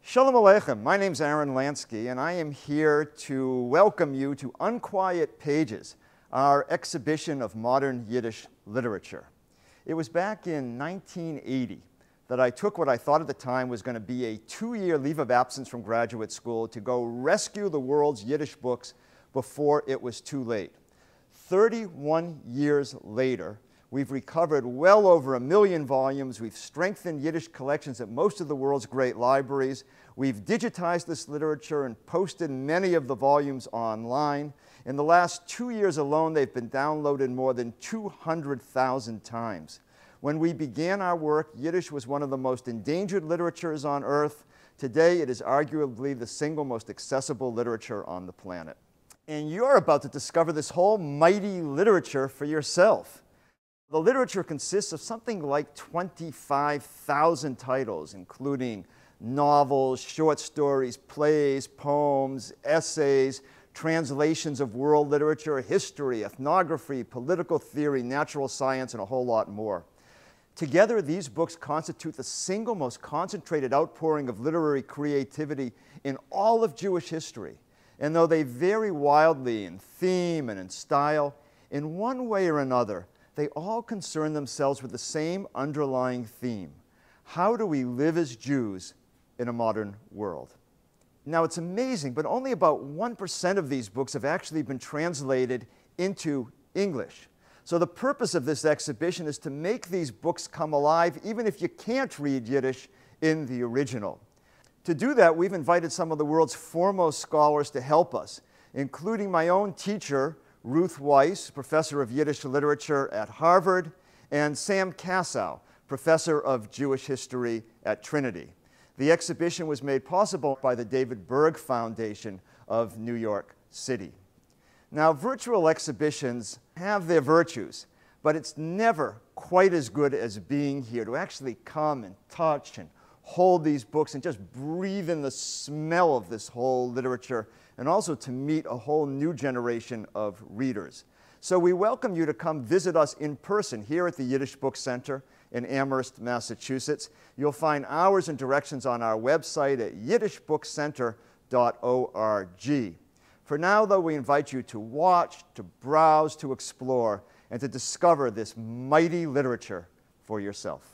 Shalom Aleichem. My name's Lansky, and I am here to welcome you to Unquiet Pages, our exhibition of modern Yiddish literature. It was back in 1980 that I took what I thought at the time was going to be a 2-year leave of absence from graduate school to go rescue the world's Yiddish books before it was too late. 31 years later, we've recovered well over 1 million volumes. We've strengthened Yiddish collections at most of the world's great libraries. We've digitized this literature and posted many of the volumes online. In the last 2 years alone, they've been downloaded more than 200,000 times. When we began our work, Yiddish was one of the most endangered literatures on earth. Today, it is arguably the single most accessible literature on the planet. And you're about to discover this whole mighty literature for yourself. The literature consists of something like 25,000 titles, including novels, short stories, plays, poems, essays, translations of world literature, history, ethnography, political theory, natural science, and a whole lot more. Together, these books constitute the single most concentrated outpouring of literary creativity in all of Jewish history. And though they vary wildly in theme and in style, in one way or another, they all concern themselves with the same underlying theme. How do we live as Jews in a modern world? Now, it's amazing, but only about 1% of these books have actually been translated into English. So the purpose of this exhibition is to make these books come alive, even if you can't read Yiddish in the original. To do that, we've invited some of the world's foremost scholars to help us, including my own teacher, Ruth Weiss, professor of Yiddish literature at Harvard, and Sam Kassow, professor of Jewish history at Trinity. The exhibition was made possible by the David Berg Foundation of New York City. Now, virtual exhibitions have their virtues, but it's never quite as good as being here, to actually come and touch and hold these books and just breathe in the smell of this whole literature, and also to meet a whole new generation of readers. So we welcome you to come visit us in person here at the Yiddish Book Center in Amherst, Massachusetts. You'll find hours and directions on our website at yiddishbookcenter.org. For now, though, we invite you to watch, to browse, to explore, and to discover this mighty literature for yourself.